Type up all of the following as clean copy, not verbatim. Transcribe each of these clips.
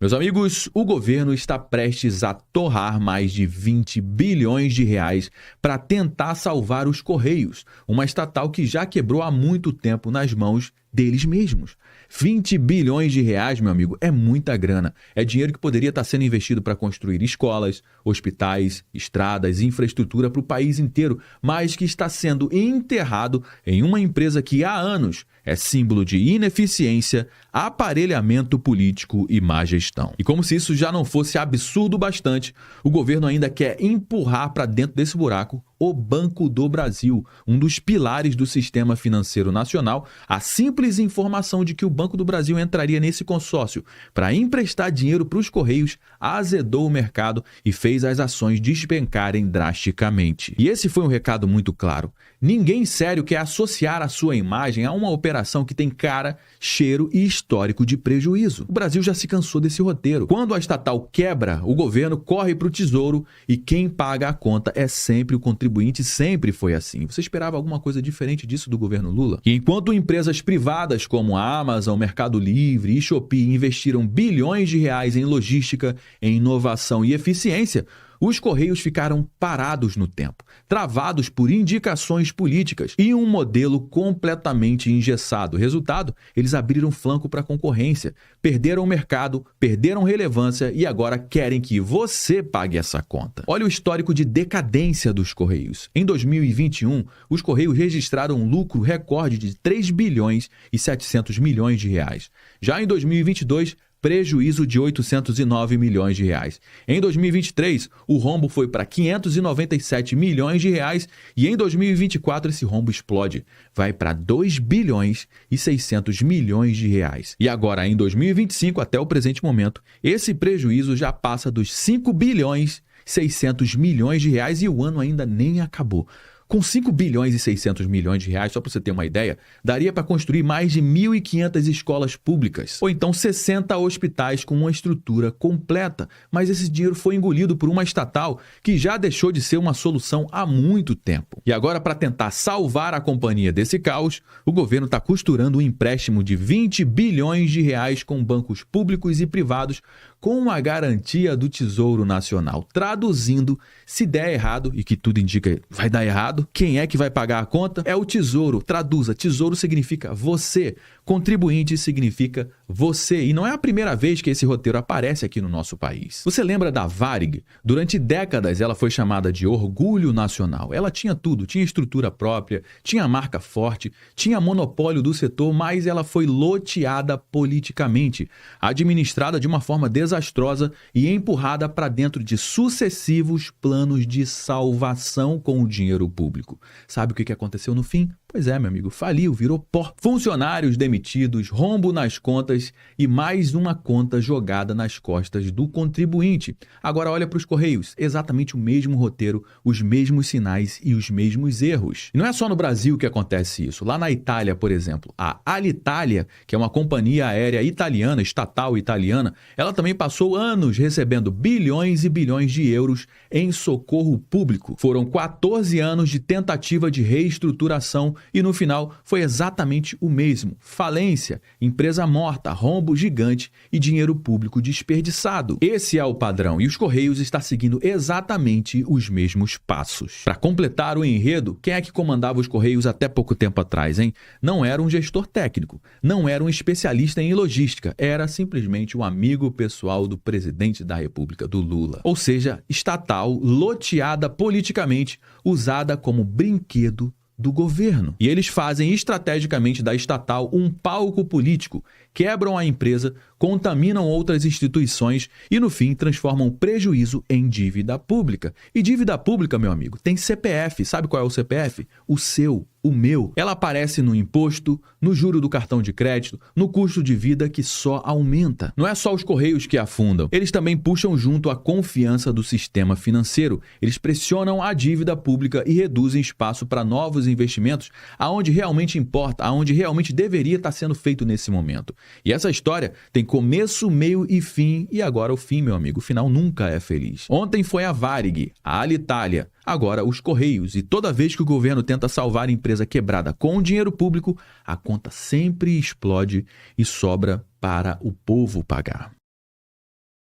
Meus amigos, o governo está prestes a torrar mais de 20 bilhões de reais para tentar salvar os Correios, uma estatal que já quebrou há muito tempo nas mãos deles mesmos. 20 bilhões de reais, meu amigo, é muita grana. É dinheiro que poderia estar sendo investido para construir escolas, hospitais, estradas, infraestrutura para o país inteiro, mas que está sendo enterrado em uma empresa que há anos é símbolo de ineficiência, aparelhamento político e má gestão. E como se isso já não fosse absurdo bastante, o governo ainda quer empurrar para dentro desse buraco o Banco do Brasil, um dos pilares do sistema financeiro nacional. A simples informação de que o Banco do Brasil entraria nesse consórcio para emprestar dinheiro para os Correios azedou o mercado e fez as ações despencarem drasticamente. E esse foi um recado muito claro. Ninguém sério quer associar a sua imagem a uma operação que tem cara, cheiro e histórico de prejuízo. O Brasil já se cansou desse roteiro. Quando a estatal quebra, o governo corre para o tesouro e quem paga a conta é sempre o contribuinte, sempre foi assim. Você esperava alguma coisa diferente disso do governo Lula? E enquanto empresas privadas como a Amazon, Mercado Livre e Shopee investiram bilhões de reais em logística, em inovação e eficiência, os Correios ficaram parados no tempo, travados por indicações políticas e um modelo completamente engessado. Resultado, eles abriram flanco para a concorrência, perderam o mercado, perderam relevância e agora querem que você pague essa conta. Olha o histórico de decadência dos Correios. Em 2021, os Correios registraram um lucro recorde de 3 bilhões e 700 milhões de reais. Já em 2022, prejuízo de 809 milhões de reais. Em 2023, o rombo foi para 597 milhões de reais e em 2024 esse rombo explode, vai para 2 bilhões e 600 milhões de reais. E agora, em 2025, até o presente momento, esse prejuízo já passa dos 5 bilhões e 600 milhões de reais e o ano ainda nem acabou. Com 5 bilhões e 600 milhões de reais, só para você ter uma ideia, daria para construir mais de 1.500 escolas públicas, ou então 60 hospitais com uma estrutura completa. Mas esse dinheiro foi engolido por uma estatal que já deixou de ser uma solução há muito tempo. E agora, para tentar salvar a companhia desse caos, o governo está costurando um empréstimo de 20 bilhões de reais com bancos públicos e privados com uma garantia do Tesouro Nacional. Traduzindo, se der errado, e que tudo indica vai dar errado, quem é que vai pagar a conta? É o Tesouro. Traduza, Tesouro significa você, contribuinte significa você. E não é a primeira vez que esse roteiro aparece aqui no nosso país. Você lembra da Varig? Durante décadas ela foi chamada de orgulho nacional. Ela tinha tudo, tinha estrutura própria, tinha marca forte, tinha monopólio do setor, mas ela foi loteada politicamente, administrada de uma forma desastrosa e empurrada para dentro de sucessivos planos de salvação com o dinheiro público. Sabe o que aconteceu no fim? Pois é, meu amigo, faliu, virou pó. Funcionários demitidos, rombo nas contas e mais uma conta jogada nas costas do contribuinte. Agora olha para os Correios, exatamente o mesmo roteiro, os mesmos sinais e os mesmos erros. E não é só no Brasil que acontece isso. Lá na Itália, por exemplo, a Alitalia, que é uma companhia aérea italiana, estatal italiana, ela também passou anos recebendo bilhões e bilhões de euros em socorro público. Foram 14 anos de tentativa de reestruturação e no final foi exatamente o mesmo. Falência, empresa morta, rombo gigante e dinheiro público desperdiçado. Esse é o padrão e os Correios estão seguindo exatamente os mesmos passos. Para completar o enredo, quem é que comandava os Correios até pouco tempo atrás, hein? Não era um gestor técnico, não era um especialista em logística, era simplesmente um amigo pessoal do presidente da República, do Lula. Ou seja, estatal, loteada politicamente, usada como brinquedo do governo. E eles fazem estrategicamente da estatal um palco político, quebram a empresa, contaminam outras instituições e, no fim, transformam prejuízo em dívida pública. E dívida pública, meu amigo, tem CPF. Sabe qual é o CPF? O seu, o meu. Ela aparece no imposto, no juro do cartão de crédito, no custo de vida que só aumenta. Não é só os Correios que afundam. Eles também puxam junto a confiança do sistema financeiro. Eles pressionam a dívida pública e reduzem espaço para novos investimentos aonde realmente importa, aonde realmente deveria estar sendo feito nesse momento. E essa história tem começo, meio e fim, e agora o fim, meu amigo, o final nunca é feliz. Ontem foi a Varig, a Alitalia, agora os Correios, e toda vez que o governo tenta salvar a empresa quebrada com dinheiro público, a conta sempre explode e sobra para o povo pagar.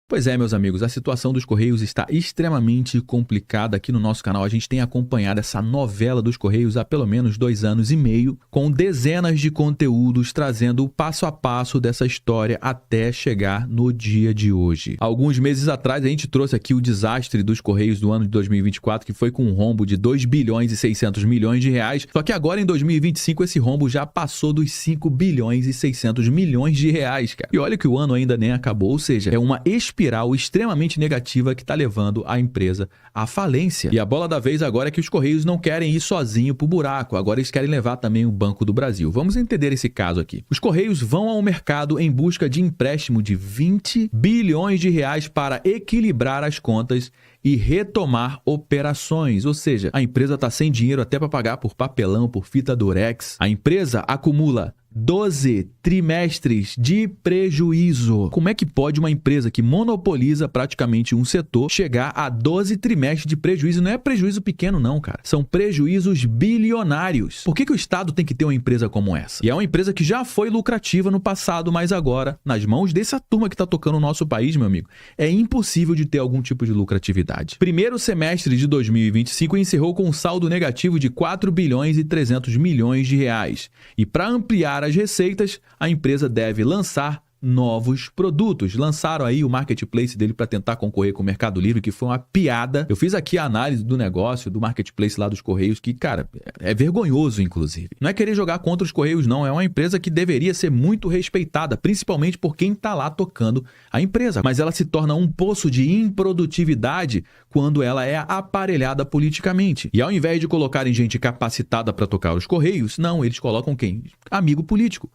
Pois é, meus amigos, a situação dos Correios está extremamente complicada. Aqui no nosso canal a gente tem acompanhado essa novela dos Correios há pelo menos 2 anos e meio, com dezenas de conteúdos trazendo o passo a passo dessa história até chegar no dia de hoje. Alguns meses atrás a gente trouxe aqui o desastre dos Correios do ano de 2024, que foi com um rombo de 2 bilhões e 600 milhões de reais, só que agora em 2025 esse rombo já passou dos 5 bilhões e 600 milhões de reais, cara. E olha que o ano ainda nem acabou, ou seja, é uma espiral extremamente negativa que está levando a empresa à falência. E a bola da vez agora é que os Correios não querem ir sozinho pro buraco, agora eles querem levar também o Banco do Brasil. Vamos entender esse caso aqui. Os Correios vão ao mercado em busca de empréstimo de 20 bilhões de reais para equilibrar as contas e retomar operações, ou seja, a empresa está sem dinheiro até para pagar por papelão, por fita durex. A empresa acumula 12 trimestres de prejuízo. Como é que pode uma empresa que monopoliza praticamente um setor chegar a 12 trimestres de prejuízo? Não é prejuízo pequeno não, cara. São prejuízos bilionários. Por que o Estado tem que ter uma empresa como essa? E é uma empresa que já foi lucrativa no passado, mas agora, nas mãos dessa turma que está tocando o nosso país, meu amigo, é impossível de ter algum tipo de lucratividade. Primeiro semestre de 2025 encerrou com um saldo negativo de 4 bilhões e 300 milhões de reais. E para ampliar as receitas, a empresa deve lançar novos produtos. Lançaram aí o marketplace dele para tentar concorrer com o Mercado Livre, que foi uma piada. Eu fiz aqui a análise do negócio, do marketplace lá dos Correios, que, cara, é vergonhoso, inclusive. Não é querer jogar contra os Correios, não. É uma empresa que deveria ser muito respeitada, principalmente por quem está lá tocando a empresa. Mas ela se torna um poço de improdutividade quando ela é aparelhada politicamente. E ao invés de colocarem gente capacitada para tocar os Correios, não, eles colocam quem? Amigo político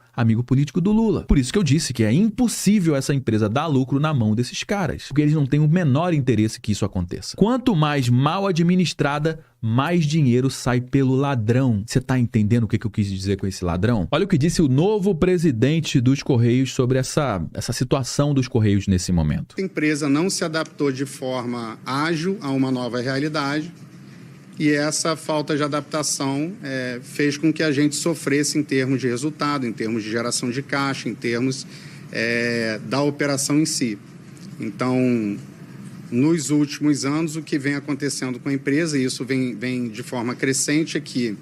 do Lula. Por isso que eu disse que é impossível essa empresa dar lucro na mão desses caras, porque eles não têm o menor interesse que isso aconteça. Quanto mais mal administrada, mais dinheiro sai pelo ladrão. Você tá entendendo o que eu quis dizer com esse ladrão? Olha o que disse o novo presidente dos Correios sobre essa situação dos Correios nesse momento. A empresa não se adaptou de forma ágil a uma nova realidade e essa falta de adaptação fez com que a gente sofresse em termos de resultado, em termos de geração de caixa, em termos da operação em si. Então, nos últimos anos, o que vem acontecendo com a empresa, e isso vem de forma crescente, é que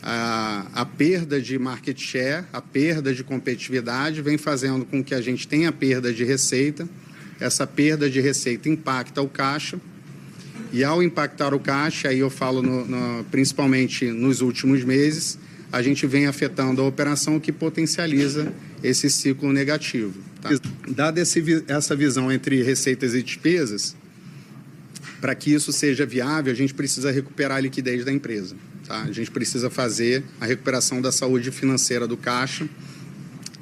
a perda de market share, a perda de competitividade, vem fazendo com que a gente tenha perda de receita. Essa perda de receita impacta o caixa, e ao impactar o caixa, aí eu falo principalmente nos últimos meses, a gente vem afetando a operação, o que potencializa esse ciclo negativo. Tá? Dada essa visão entre receitas e despesas, para que isso seja viável, a gente precisa recuperar a liquidez da empresa. Tá? A gente precisa fazer a recuperação da saúde financeira do caixa,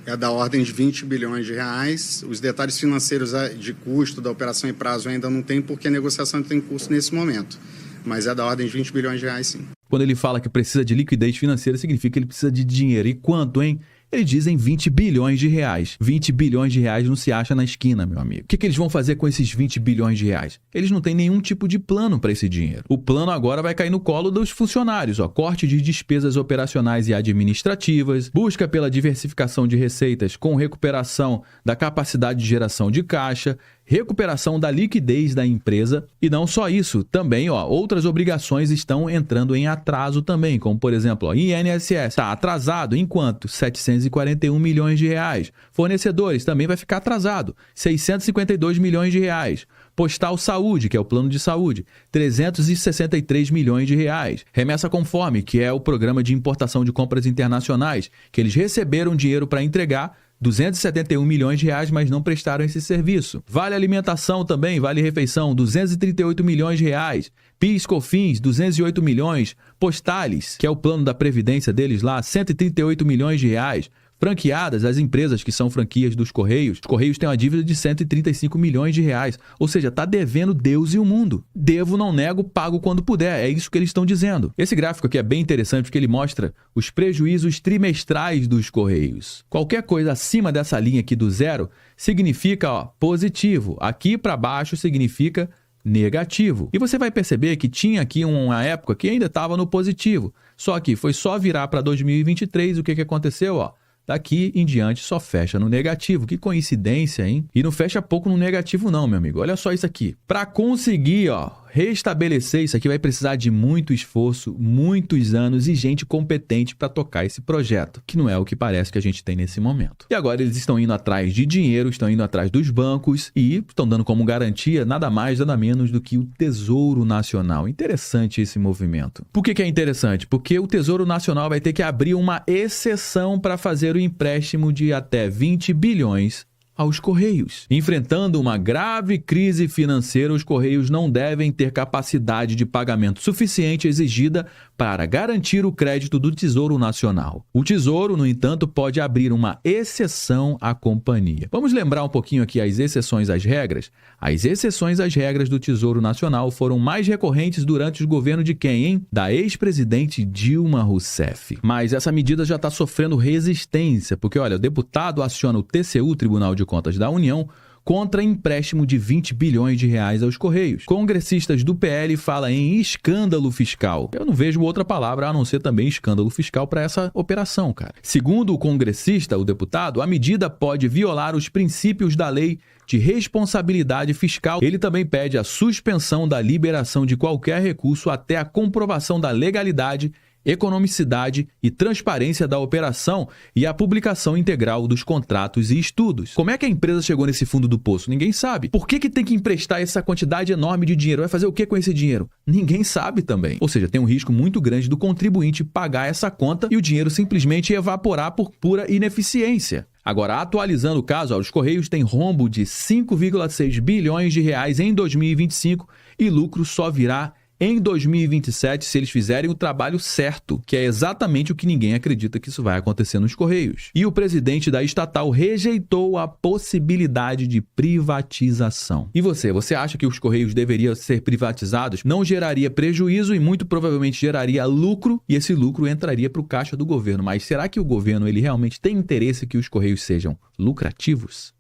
é da ordem de 20 bilhões de reais. Os detalhes financeiros de custo da operação e prazo ainda não tem, porque a negociação está em curso nesse momento. Mas é da ordem de 20 bilhões de reais, sim. Quando ele fala que precisa de liquidez financeira, significa que ele precisa de dinheiro. E quanto, hein? Eles dizem 20 bilhões de reais. 20 bilhões de reais não se acha na esquina, meu amigo. O que eles vão fazer com esses 20 bilhões de reais? Eles não têm nenhum tipo de plano para esse dinheiro. O plano agora vai cair no colo dos funcionários. Corte de despesas operacionais e administrativas, busca pela diversificação de receitas com recuperação da capacidade de geração de caixa, recuperação da liquidez da empresa. E não só isso, também outras obrigações estão entrando em atraso também, como por exemplo, INSS está atrasado em quanto? 741 milhões de reais. Fornecedores também vai ficar atrasado, 652 milhões de reais. Postal Saúde, que é o plano de saúde, 363 milhões de reais. Remessa Conforme, que é o programa de importação de compras internacionais, que eles receberam dinheiro para entregar, 271 milhões de reais, mas não prestaram esse serviço. Vale Alimentação também, Vale Refeição, 238 milhões de reais. PIS/COFINS, 208 milhões. Postales, que é o plano da Previdência deles lá, 138 milhões de reais. Franqueadas, as empresas que são franquias dos Correios. Os Correios têm uma dívida de 135 milhões de reais. Ou seja, está devendo Deus e o mundo. Devo, não nego, pago quando puder. É isso que eles estão dizendo. Esse gráfico aqui é bem interessante porque ele mostra os prejuízos trimestrais dos Correios. Qualquer coisa acima dessa linha aqui do zero significa positivo. Aqui para baixo significa negativo. E você vai perceber que tinha aqui uma época que ainda estava no positivo. Só que foi só virar para 2023, o que aconteceu? Daqui em diante só fecha no negativo. Que coincidência, hein? E não fecha pouco no negativo não, meu amigo. Olha só isso aqui. Para conseguir, restabelecer isso aqui vai precisar de muito esforço, muitos anos e gente competente para tocar esse projeto, que não é o que parece que a gente tem nesse momento. E agora eles estão indo atrás de dinheiro, estão indo atrás dos bancos e estão dando como garantia nada mais, nada menos do que o Tesouro Nacional. Interessante esse movimento. Por que é interessante? Porque o Tesouro Nacional vai ter que abrir uma exceção para fazer o empréstimo de até 20 bilhões aos Correios. Enfrentando uma grave crise financeira, os Correios não devem ter capacidade de pagamento suficiente exigida para garantir o crédito do Tesouro Nacional. O Tesouro, no entanto, pode abrir uma exceção à companhia. Vamos lembrar um pouquinho aqui as exceções às regras? As exceções às regras do Tesouro Nacional foram mais recorrentes durante o governo de quem, hein? Da ex-presidente Dilma Rousseff. Mas essa medida já está sofrendo resistência, porque, olha, o deputado aciona o TCU, Tribunal de Contas da União, contra empréstimo de 20 bilhões de reais aos Correios. Congressistas do PL falam em escândalo fiscal. Eu não vejo outra palavra a não ser também escândalo fiscal para essa operação, cara. Segundo o congressista, o deputado, a medida pode violar os princípios da lei de responsabilidade fiscal. Ele também pede a suspensão da liberação de qualquer recurso até a comprovação da legalidade, economicidade e transparência da operação e a publicação integral dos contratos e estudos. Como é que a empresa chegou nesse fundo do poço? Ninguém sabe. Por que tem que emprestar essa quantidade enorme de dinheiro? Vai fazer o que com esse dinheiro? Ninguém sabe também. Ou seja, tem um risco muito grande do contribuinte pagar essa conta e o dinheiro simplesmente evaporar por pura ineficiência. Agora, atualizando o caso, os Correios têm rombo de 5,6 bilhões de reais em 2025 e lucro só virá em 2027, se eles fizerem o trabalho certo, que é exatamente o que ninguém acredita que isso vai acontecer nos Correios. E o presidente da estatal rejeitou a possibilidade de privatização. E você acha que os Correios deveriam ser privatizados? Não geraria prejuízo e muito provavelmente geraria lucro, e esse lucro entraria para o caixa do governo. Mas será que o governo ele realmente tem interesse que os Correios sejam lucrativos?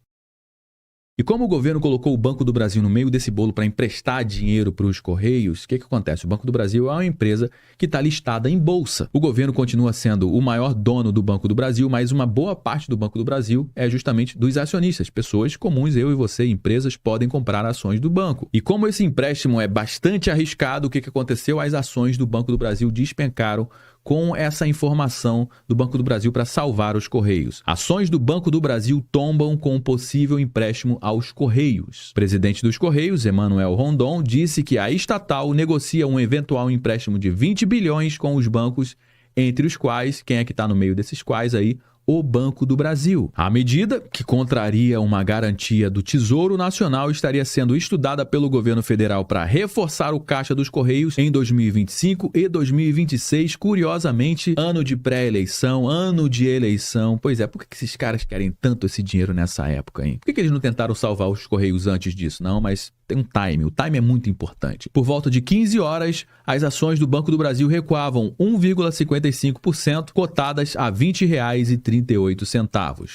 E como o governo colocou o Banco do Brasil no meio desse bolo para emprestar dinheiro para os Correios, o que acontece? O Banco do Brasil é uma empresa que está listada em bolsa. O governo continua sendo o maior dono do Banco do Brasil, mas uma boa parte do Banco do Brasil é justamente dos acionistas. Pessoas comuns, eu e você, empresas, podem comprar ações do banco. E como esse empréstimo é bastante arriscado, o que aconteceu? As ações do Banco do Brasil despencaram com essa informação do Banco do Brasil para salvar os Correios. Ações do Banco do Brasil tombam com um possível empréstimo aos Correios. O presidente dos Correios, Emanuel Rondon, disse que a estatal negocia um eventual empréstimo de 20 bilhões com os bancos, entre os quais, quem é que está no meio desses quais aí? O Banco do Brasil. A medida, que contraria uma garantia do Tesouro Nacional, estaria sendo estudada pelo governo federal para reforçar o caixa dos Correios em 2025 e 2026. Curiosamente, ano de pré-eleição, ano de eleição. Pois é, por que esses caras querem tanto esse dinheiro nessa época, hein? Por que eles não tentaram salvar os Correios antes disso? Não, mas tem um time. O time é muito importante. Por volta de 15 horas, as ações do Banco do Brasil recuavam 1,55%, cotadas a R$ 20,38.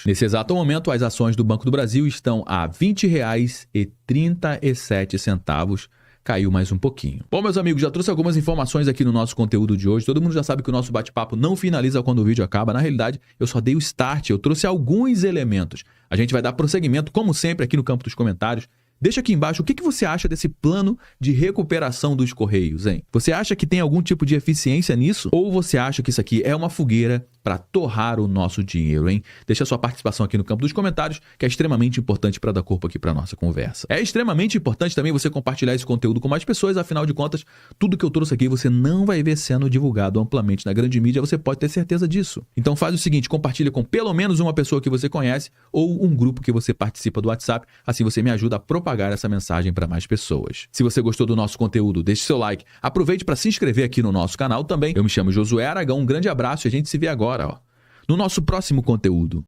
Nesse exato momento, as ações do Banco do Brasil estão a R$ 20,37. Caiu mais um pouquinho. Bom, meus amigos, já trouxe algumas informações aqui no nosso conteúdo de hoje. Todo mundo já sabe que o nosso bate-papo não finaliza quando o vídeo acaba. Na realidade, eu só dei o start, eu trouxe alguns elementos. A gente vai dar prosseguimento, como sempre, aqui no campo dos comentários. Deixa aqui embaixo o que você acha desse plano de recuperação dos Correios, hein? Você acha que tem algum tipo de eficiência nisso? Ou você acha que isso aqui é uma fogueira para torrar o nosso dinheiro, hein? Deixa a sua participação aqui no campo dos comentários, que é extremamente importante para dar corpo aqui para nossa conversa. É extremamente importante também você compartilhar esse conteúdo com mais pessoas, afinal de contas, tudo que eu trouxe aqui você não vai ver sendo divulgado amplamente na grande mídia, você pode ter certeza disso. Então faz o seguinte, compartilha com pelo menos uma pessoa que você conhece ou um grupo que você participa do WhatsApp, assim você me ajuda a propagar essa mensagem para mais pessoas. Se você gostou do nosso conteúdo, deixe seu like, aproveite para se inscrever aqui no nosso canal também. Eu me chamo Josué Aragão, um grande abraço e a gente se vê agora, no nosso próximo conteúdo.